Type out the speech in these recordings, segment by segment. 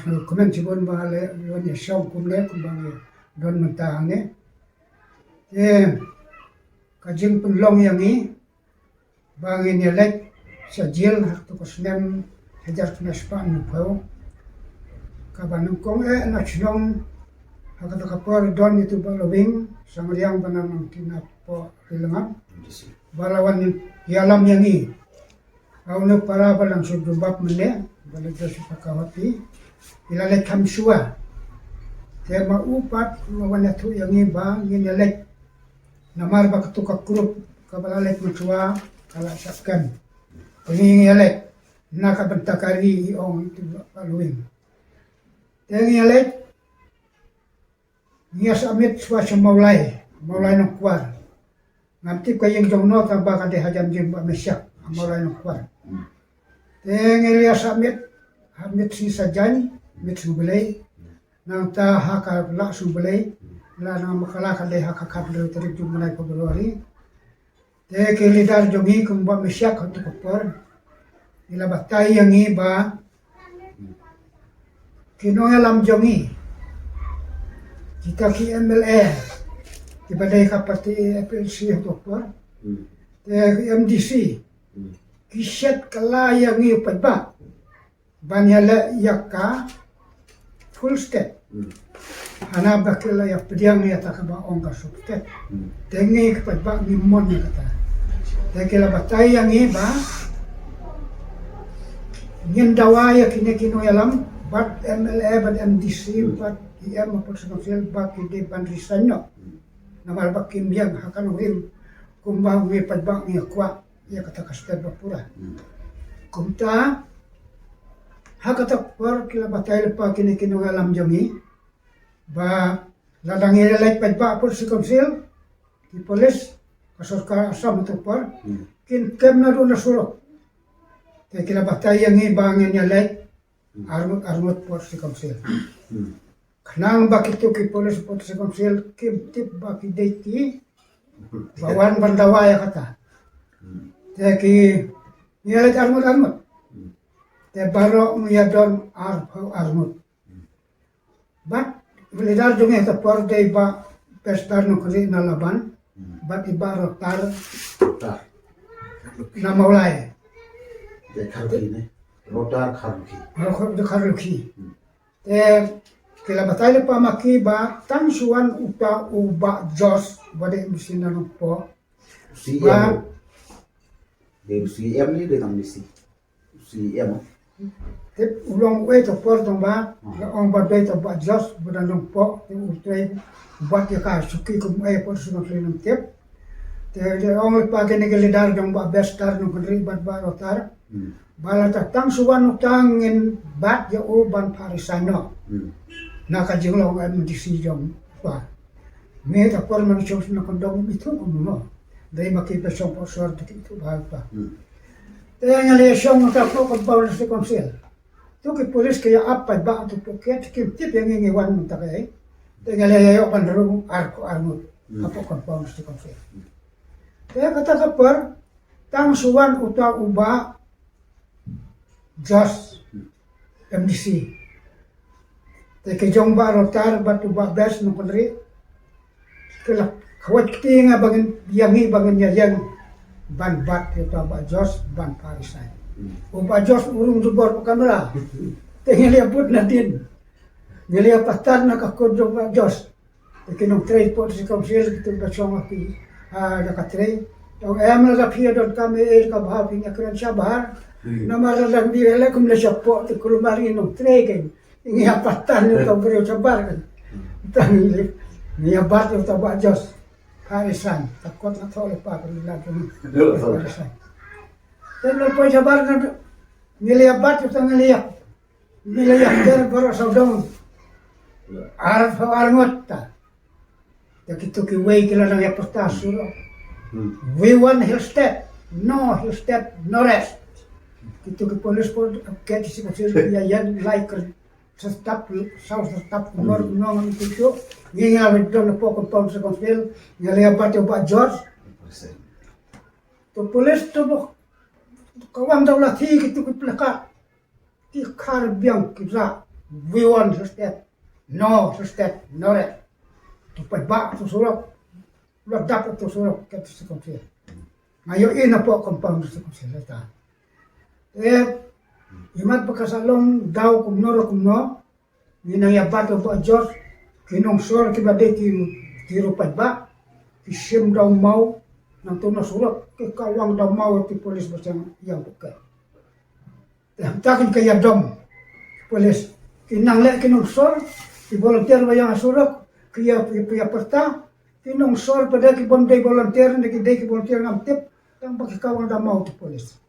komen cibon bangale yon ya shau kumle kumbang don mentang ne kajing penlong yang ni bangin ya lek sajil tu kosnem hajar kena span pau kabanung kong na chlong hakata kapor don itu balawing samriang banang tina po rilangan balawan yalam yang ni Auna para balang sudubap mele balik dari pakawati ilalek kamsua tema upat mawana tu yang iba ngin yalek namar ba ketuka kurup kabalalek mutua kala sakkan ngin yalek naka bentakari ong itu paluing tengi yalek nias amit swasa maulai no kwar ngamti kayeng jongno tamba kade hajam jimba mesyak maulai no kwar Tengelia samit hamit si sajani mit subelai nang ta haka la subelai la nang makala kade haka kablo terik jumunai pebelori te ke lidar jongi kumba mesyak untuk kopor ila batai yang iba kinoya lam jongi kita ki MLA di badai kapati FLC kopor te MDC Kiset kalaya ngi pagba banyala yakka full step hana bakila yak pediang ya takaba onga sub step tengi pagba ni mon ni kata tekela batai yang iba ngin dawaya kino yalam bat MLA bat MDC bat IM personal bat ide bandrisanyo namal bakim yang hakan win kumba wi pagba ni kwa ya kata kasper bapura kumta hakata por kila batai lepa kini ngalam jongi ba ladangi like pa por si konsil di polis kasorka asam tu por kin kemna na suro te kila batai yang ni bangin ya like armut por si konsil kanang bakitu ki polis por si konsil kim tip baki deti bawan bandawa ya kata Teki nialet armut te baro miyadon armut bat belidar junge ta por dei ba pestar no kali na laban bat ibaro tar na maulai de kharuki ne rotar kharuki te kila batale pa maki ba tan suan upa uba jos bade musina no po ba Dem CM ni de tam disi CM te ulong we to por tong ba ong ba be to ba jos budan long po te utrei bat ya ka suki kum e por suno klinam tep te ong pa gene gele dar dong ba bestar no kri bat ba rotar bala ta tang suwan utang ngin bat ya o ban parisano na ka jinglong am disi jong pa me ta por man chos na kondom itu no Dai maki pesong posor itu bahapa. Tanya le song ta ko ko bawl si konsil. Tu ki polis kaya apa ba tu poket ki tip yang ngi wan ta kai. Tanya le yo kan ru arko armut. Apa ko bawl si konsil. Kaya kata kapar tang suwan uta uba jos MDC. Te ke jong ba rotar batu ba bes no konri. Kelak Kawat kita bangin yangi bangin yang ban bat itu apa jos ban parisai. Upa jos urung jubor kamera. Tengah lihat put natin. Ngelihat pastar nak aku jumpa jos. Ikinong trade pot si komsil kita bersama pi dekat trade. Tau ayam lagi pia dot kami kabah punya keren sabar. Nama lagi dia lagi kumle siapa tu kulumari nong trade kan. Ini apa pastar ni tau beri sabar kan. Tangi ni abat tu tau jos. Harisan, takut nak tahu lepas pergilah tu. Harisan. Dan lepas jabar nak ngelihat bat kita ngelihat dia baru saudong. Araf armut ta. Ya kita kiway kila nang yapasta suro. We want hill step, no rest. Kita ke polis pun ket si kecil dia yang like stop nong itu nginga wedon po ko pom sa konsil ngali abate ba George to polis to kawang daw la thi kitu ko plaka ti khar biang ki ra we want to step, no to step, no re. Tu pai ba tu surok, lo dapat tu surok ke tu sekonsia. Ngayo ina po compound tu sekonsia ta. Imat pakasalong daw kumno, ginang yabato po Diyos, kinong sur kibade tiro pai ba, kisim daw mau, nang tunasulok, kikawang daw mau ti polis basang yang buka. Takin kaya dom, polis, kinang le kinong sur, ki volunteer ba yang asulok, kaya perta, kinong sur pada ki bonday volunteer, ki volunteer ngam tip, tang pakikawang daw mau ti polis.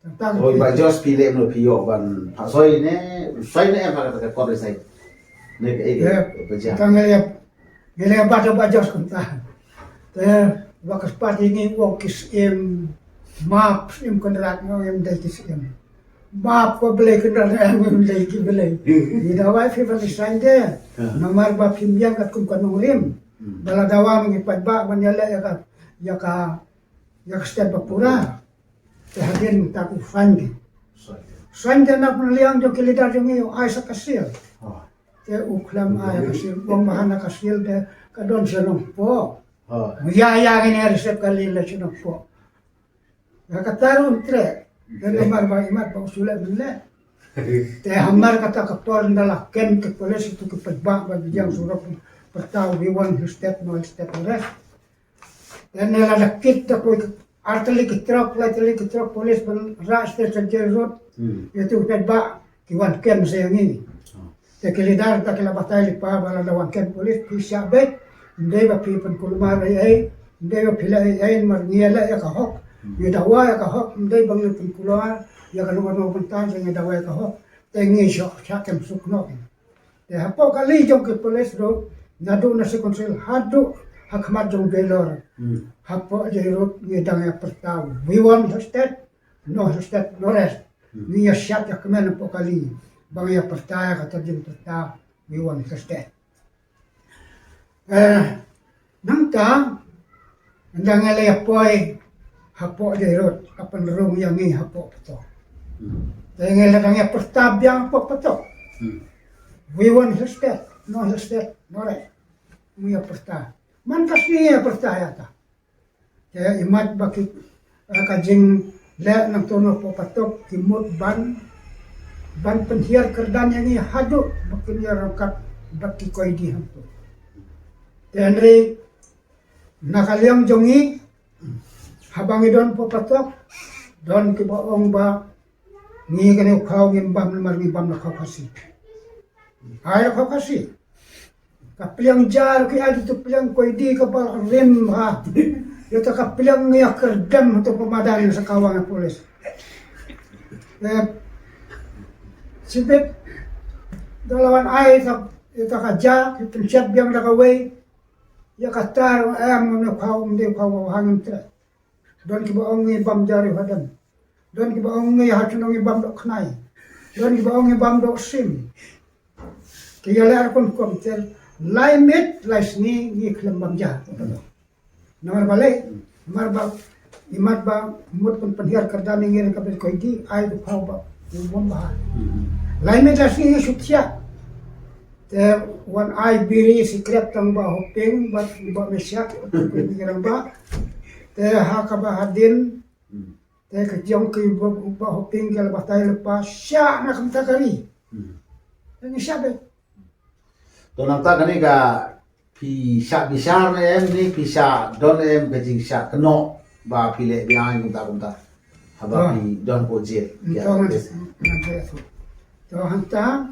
Rồi bà Josh pilih no pio ban pasoi ne em pada ke kor sai. Ne ke beja. Kang ngeliat baca Jos kunta. Wakas pati ni wokis map kendaraan yang dari kis map ko beli kendaraan yang dari ki beli. Di dawai fi van design de. Nomor ba pimbiang kat kum kanong rim. Bala dawa mengipat ba manyala ya ka step pura. Hagen taku fandi. Fandi na peneliang jo kilidar jo ngiyo ay sa kasil. Te uklam ay kasil, wang mahana kasil de kadon senong po. Muyaya gini resep kalila senong po. Kataron tre, dan lemar ba imat ba usulat benda. Te hamar kata kapor ndalah ken ke polis itu ke pedbak bagi yang suruh pertahu we step no step rest. Dan nela kit ta ko arteli kitrok polis ban ras te road itu pedba kiwan ken saya ini te kelidar ta kela batai pa bala lawan ken polis pisya bet ndai ba pi pen kulmar ai ndai ba pila ai mar niala ya ka hok ye dawa ya ka hok ndai bang pen kulmar ya ka luar no pentan saya dawa ya ka hok te ngi syok syakem sukno te hapo kali jong ke polis do nadu na se konsel hadu hakmat jong belor hapo jerut ngedang ya pertau we want to step no rest ni ya syat ya kemen po kali bang ya pertaya kata jeng pertau we want to step nangta ndang ele ya poi hapo jerut kapan rung yang ni hapo peto ngele dang ya pertab yang hapo peto we want to step no rest we ya pertau man kasih percaya ta. Kaya imat bakit kajing le nang tono po patok kimut ban penhiar kerdan yang ini hadu bakin ya rangkat baki koi di hampu. Tenri nakaliang jongi habang idon po patok don kibaong ba ni kene ukhaw ngimbam lemar ngimbam na kasi. Ay kasi. Kapilang jar ki adi tu pilang koi di kapal rim ha. Yata kapilang ngiyak kerdam untuk pemadaan sa kawang polis. Sibit dalawan ay yata kaja pensiap biang nakaway ya katar ayam menukhaw hangin tra. Don kibaong ngibam jari hadam. Don kibaong ngihatun ngibam dok knai. Don kibaong ngibam dok sim. Kaya layar pun komiter lai met lai sni ni klembam ja nomor balik imat ba mut pun penhiar kerdan ngir kabel koidi ai du phau ba bom ba lai met lai sni sutya te wan ai biri secret tang ba hoping ba mesyak ngirang ba te ha ka ba hadin te ke jong ke ba hoping gal ba tai lepas sya na kam takari ni syabe Don nanta kani ka pisah besar em ni pisah don em kejing syak keno ba pilih biang kunta haba pi don pojet ya to hanta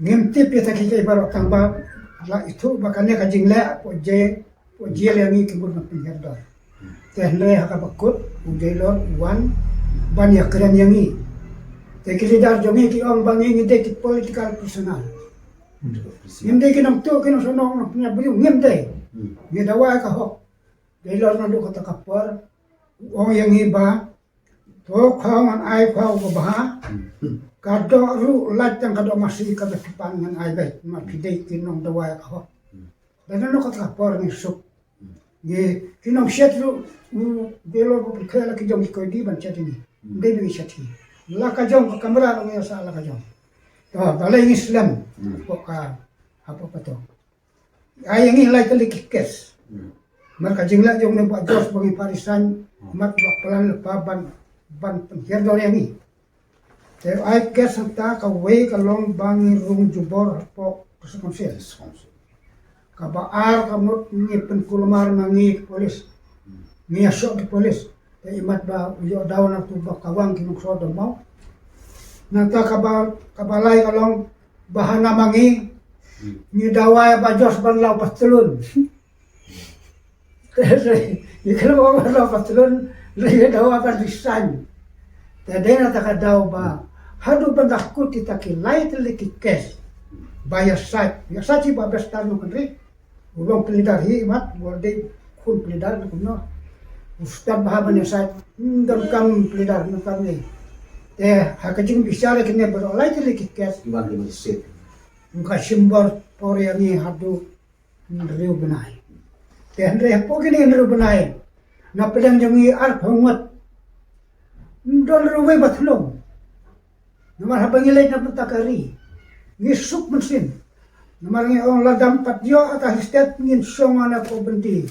ngimtip ya taki baru tamba la itu bakane kajing le poje le ni kibur na pinggir dor tehle haka bakut ujelon wan ban ya keren yangi tekilidar jongi ki ong bangi ngide political personal Ngimday kinam tu kinam sonong punya beliau ngimday. Ngidawa ka hok. Dailor na do kata kapor. O yang iba to khawan ai khau ko baha. Kado ru latang kado masih kada pangan ai bai ma pidai kinong dawa ka hok. Dan no kata kapor ni suk. Ye kinam shetru dailor ko khala ki jom ko di ban chatini. Dei bi chati. La ka jom ka kamera ngi sa la ka jom. balay ng Islam po ka apa pa to. Ay ang ilay talikikes. Maka jingla yung nagwa Diyos bagi parisan matwa pelan lepaban ban pengherdol yang ini. Pero ay kes ta ka way kalong bangi rung jubor po kesekonsil. Kabaar kamot ni penkulmar mangi polis. Ni asok di polis. Te imat ba uyo daw na tuba kawang kinukso do mau. Nanta kabalay kalong bahana mangi ni dawai ba Diyos banlaw pastulun. Di kalau orang patron, lagi dawa apa lisan. Tiada nak tak daw ba. Hadu bandak kuti taki lain teliki kes. Bayar sat, ya saci ba bestar no kendri. Ulong pelidar hi mat, boleh kun pelidar no kuno. Ustad bahaban ya sat, dan kam pelidar no kami. Hakajing bicara kini berolai teliki kes. Iban di masjid. Muka simbol poriani hadu riu benai. Tendre po kini nero benai. Na pedang jangi ar phangat. Ndol ruwe batlong. Namar habang ilay na patakari. Ngisuk mesin. Namar ngi on ladam patyo at ahistet ngin songa na po bendi.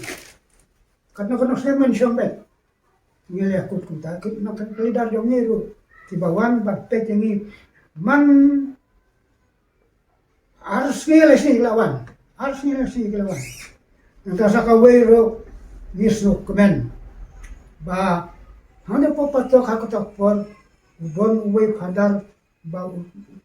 Katna saya mensyambet. Ngilay akut kunta. Kitna kalidar yung ngiru. Tibawan bakpek yangi. Man harus ngilay si lawan. Harus ngilay si lawan. Nasa kawero misno kemen ba hande po patok hakotok por ubon uwe padar ba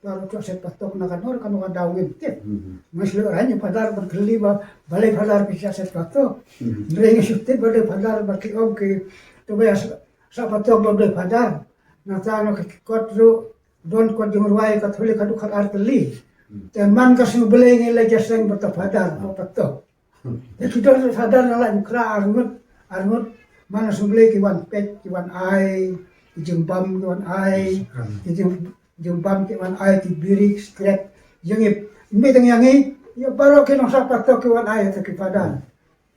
paro to set patok na kanor kanu kadawin tip maslo ranya padar berkeli ba balai padar bisa set patok ndreng syutte balai padar ba ki oke to ba sa patok balai padar na tano kot ro don kot jumruai ka thole kadu khat artli teman kasu balai ngile jaseng patok padar po patok. Kita sadar lah mukra arngut mana sumble kiwan pet kiwan ai jembam kiwan ai jembam kiwan ai tibirik skrep yang meteng yangi ya baru kena sapa to kiwan ai ta kipadan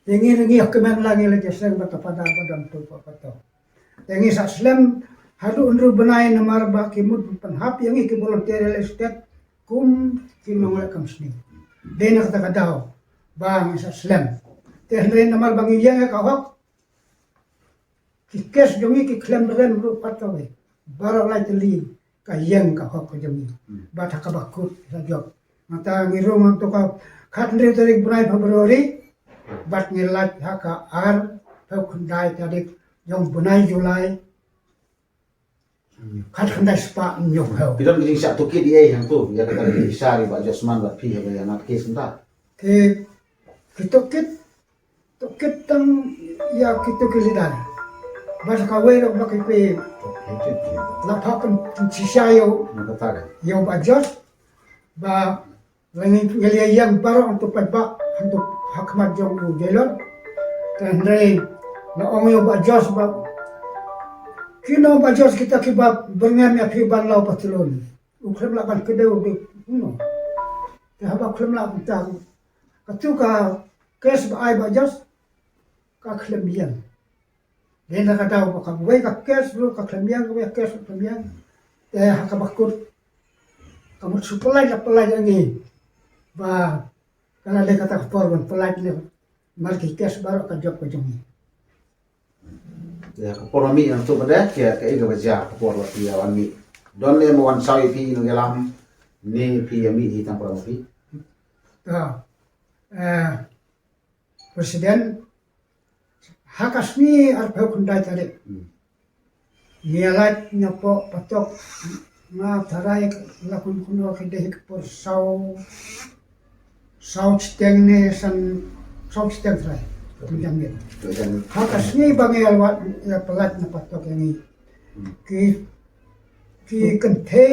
yangi ngi kemen lagi le jesen bata padar padam tu pato yangi sa slam hadu unru benai namar ba kimut penhap yangi ki volunteer estate kum kinong kam sni dena kata kadao bang sa slam tehre namar bang iyang ka hok kikes jongi ki klemren ru patawe baro la teli ka yang ka hok jongi bata ka bakut sa job mata ngiru mang to ka khatne tarik bunai Februari bat ngilat haka ar ta khundai tarik jong bunai Julai khat khandai spa nyok ho Bidon kini syak tukit dia yang tu, ya kata di syari Pak Josman buat pi apa yang nak kes entah. ke kitokit tang ya kita kelidar bas kawero makai pe lapakan cisayo Nak kata kan? yo bajos ba langin yang baru untuk padba untuk hakmat jong u jelon tendre na ongo bajos ba kino bajos kita kibab berngan ya fiban lau patulun ukrem lakan kedau be no ta haba krem la tang katuka kes ba ai bajos ka klemian den ka daw ka way ka kes bro ka klemian ka kes klemian ka bakut kamu supply la pelaj ni ba kana le kata forban pelaj le marki kes baru ka job ka jongi Ya kaporomi yang tu pada kia ke ega baca kapor wa pia wan mi don le mo wan sawi pi no gelam ni pi mi di tampar pi presiden hakasmi arpa kundai tadi nialat nyapo patok na tarai lakun kuno kede por sau steng ne san sau steng trai tunjang ni hakasmi bangi alwat ya pelat na patok ini ki kente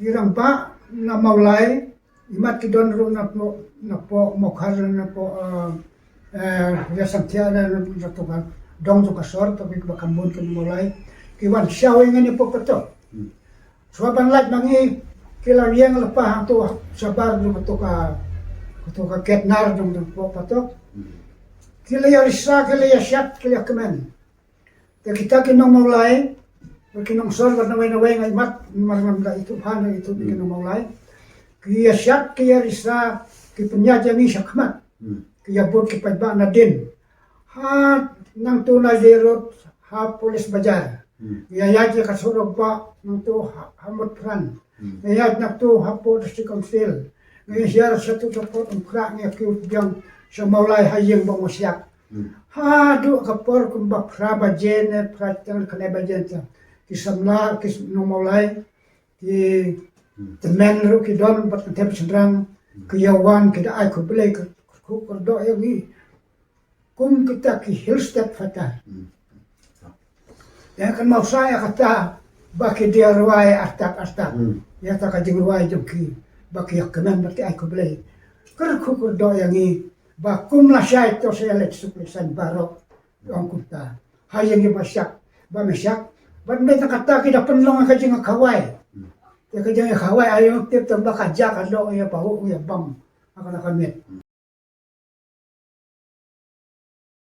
irang ba na maulai imat kidon ru na po mokhar na po ya santiada na to kan dong to kasor to bi bakambon kan mulai kiwan xiao ngani po pato suaban lat mangi kila yang lepa to sabar to ka ketnar dong po pato kila ya risa kila ya syat kila kemen kita kinong mulai kinong sor na way ngai mat marnam da itu hana itu kinong mulai Kaya siya, kaya risa, kaya penyajami siya kamat. Kaya bot kipagba na din. Ha, nang tunay dirot, ha, polis bajar. Kaya yadya kasurog pa, nang to, hamot pran. Kaya na to, ha, polis di council. Kaya siya sa tutupot, ang krak niya kiut biyang sa maulay hayang bang masyak. Ha, do kapor kung ba praba jene, pratang kaneba jene. Kisamla, kis no maulay, ki temen ro ki don bat tep sendrang kiyawan kita ai ko bele ko do yang kum kita ki hilstep fata ya kan mau saya kata baki dia ruai artak ya tak kajing ruai jengki baki yak kemen berarti ai ko bele ko do yang ba kum la syai to saya let suplisan baro ang kunta hayang ibasyak ba mesyak ba kata kita penlong kajing kawai ya kajang kawai ayo tip tambah kajak ado ya bahu ya bang akan mit